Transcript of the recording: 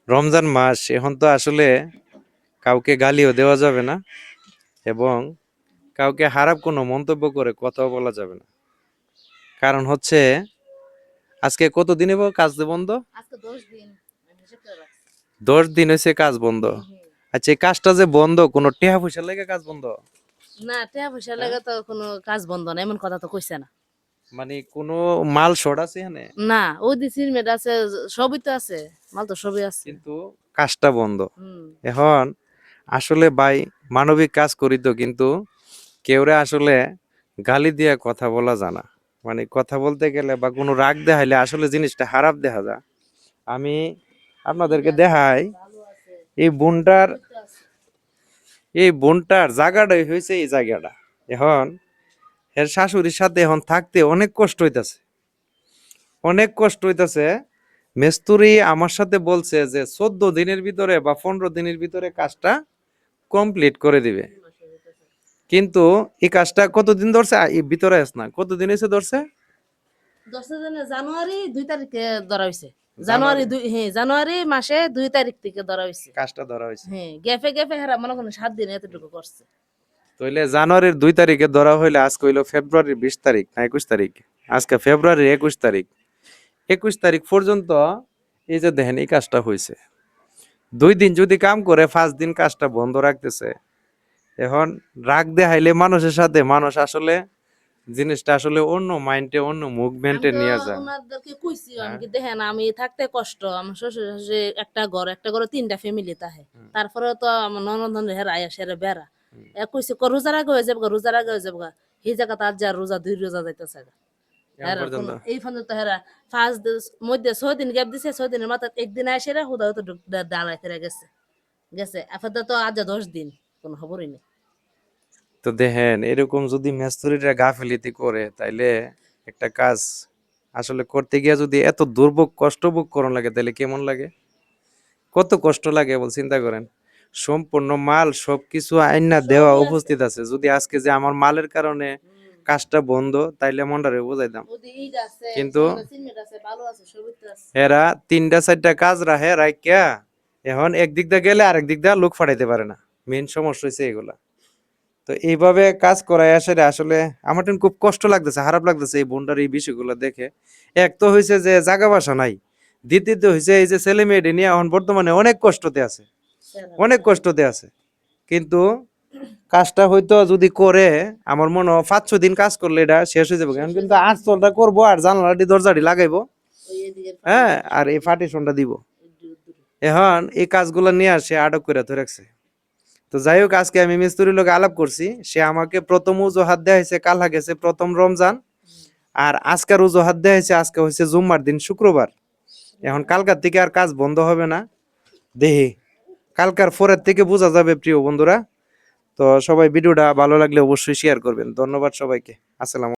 রমজান মাস এখন তো আসলে কাউকে গালিও দেওয়া যাবে না এবং কাউকে খারাপ কোনো মন্তব্য করে কথাও বলা যাবে না। কারণ হচ্ছে আজকে কত দিনে কাজ বন্ধ? আজকে 10 দিন আমি হিসাব করে রাখছি। 10 দিন হয়েছে কাজ বন্ধ। আচ্ছা, এই কাজটা যে বন্ধ কোনো টেহা পয়সা লেগে কাজ বন্ধ? না টাকা পয়সা লাগে তো কোনো কাজ বন্ধ না এমন কথা তো কইছে না। মানে কোনো মাল শর্ট আছে এখানে? না ওই সিমেন্ট আছে, সবই তো আছে, মাল তো সবই আছে। কিন্তু কাজটা বন্ধ। হুম এখন আসলে ভাই মানবিক কাজ করি তো, কিন্তু কেউরে আসলে গালি দিয়ে কথা বলা জানা, মানে কথা বলতে গেলে বা কোনো রাগ দেখাইলে আসলে জিনিসটা খারাপ দেখা যায়। আমি আপনাদেরকে দেখাই এই বোনটার, এই বোনটার জায়গাটাই হয়েছে এই জায়গাটা। এখন এর শাশুড়ির সাথে এখন থাকতে অনেক কষ্ট হইতাছে, অনেক কষ্ট হইতাছে। মেস্তুরি আমার সাথে বলছে যে 14 দিনের ভিতরে বা 15 দিনের ভিতরে কাজটা কমপ্লিট করে দিবে, কিন্তু এই কাজটা কতদিন ধরছে এই ভিতরে আস না, কতদিন এসে ধরছে? 10 দিনে জানুয়ারি 2 তারিখে ধরা হইছে। জানুয়ারি জানুয়ারি 2, হ্যাঁ জানুয়ারি মাসে 2 তারিখ থেকে ধরা হইছে। কাজটা ধরা হয়েছে। হ্যাঁ গ্যাপে গ্যাপে হেরা মনে করেন 7 দিন এতটুকু করছে। তাইলে জানুয়ারির 2 তারিখে ধরা হইলে আজকে হইলো ফেব্রুয়ারির 20 তারিখ না 21 তারিখ, আজকে ফেব্রুয়ারির 21 তারিখ। 21 তারিখ পর্যন্ত এই যে দেখেন এই কাজটা হয়েছে। 2 দিন যদি কাম করে 5 দিন কাজটা বন্ধ রাখতেছে। এখন রাগ দেখাইলে মানুষের সাথে মানুষ আসলে জিনিসটা আসলে অন্য মাইন্ডে অন্য আমি মুভমেন্টে তো নিয়ে যায়। ওনাদেরকে কইছি, আমি হ্যাঁ, কি দেখেন আমি থাকতে কষ্ট, আমার শ্বশুর শাশুড়ি একটা ঘরে 3টা ফ্যামিলি তাহে, তারপরে তো আমার ননদ হেরা আয়া সেরা বেড়া এ কইছে রোজার আগে হয়ে যাবো, রোজার আগে হয়ে যাবো, এই জায়গা তার যা রোজা 2 রোজা যাইতেছে। এখন হেরা কোন পর্যন্ত এই পর্যন্ত হেরা 5 দিন মধ্যে 6 দিন গ্যাপ দিছে, 6 দিনের মাথা একদিন আসে হুদা হয়তো দাঁড়ায় ফিরে গেছে গেছে আপাতত আজ 10 দিন কোনো খবরই নেই। তো দেখেন এরকম যদি মেস্তুরিরা গাফিলিতি করে তাইলে একটা কাজ আসলে করতে গিয়ে যদি এত দুর্ভোগ কষ্ট ভোগ করন লাগে তাহলে কেমন লাগে, কত কষ্ট লাগে বল চিন্তা করেন। সম্পূর্ণ মাল সবকিছু আইনা দেওয়া সবই আছে। উপস্থিত আছে, যদি আজকে যে আমার মালের কারণে কাজটা বন্ধ তাইলে মনটারে বুঝাইতাম। ওদি ইট আছে, কিন্তু সামনে সিমেন্ট আছে, বালু আছে, সবই তো আছে। এরা 3টা 4টা কাজ রাখে রাখিয়া এখন একদিক দিয়ে গেলে আরেক দিক দিয়ে লোক ফাটাইতে পারে না। মেন সমস্যা হচ্ছে এগুলা। তো এইভাবে কাজ করায় আসলে আসলে আমার তো খুব কষ্ট লাগতেছে, খারাপ লাগতেছে এই বোনটার এই বিষয়গুলো দেখে। এক তো হয়েছে যে জায়গা বাসা নাই, দ্বিতীয়ত হয়েছে এই যে ছেলে মেয়েদের নিয়ে এখন বর্তমানে অনেক কষ্টতে আছে, অনেক কষ্টতে আছে। কিন্তু কাজটা হয়তো যদি করে আমার মনে হয় 5-6 দিন কাজ করলে এটা শেষ হয়ে যাবে। এখন কিন্তু আঁচলটা করবো আর জানলাটি দরজাটি লাগাইবো, ওই এদিকে হ্যাঁ, আর এই পার্টিশনটা দিব। এখন এই কাজগুলো নিয়ে আসে আটক করে ধরে রাখছে। তো যাই হোক, আজকে আমি মিস্ত্রির লোক আলাপ করছি, সে আমাকে প্রথম অজুহাত দেওয়া হয়েছে কাল গেছে প্রথম রমজান, আর আজকের অজুহাত দেওয়া হয়েছে আজকে হচ্ছে জুম্মার দিন শুক্রবার। এখন কালকার থেকে আর কাজ বন্ধ হবে না দেখি, কালকার পরের থেকে বোঝা যাবে প্রিয় বন্ধুরা। তো সবাই ভিডিওটা ভালো লাগলে অবশ্যই শেয়ার করবেন। ধন্যবাদ সবাইকে। আসসালাম।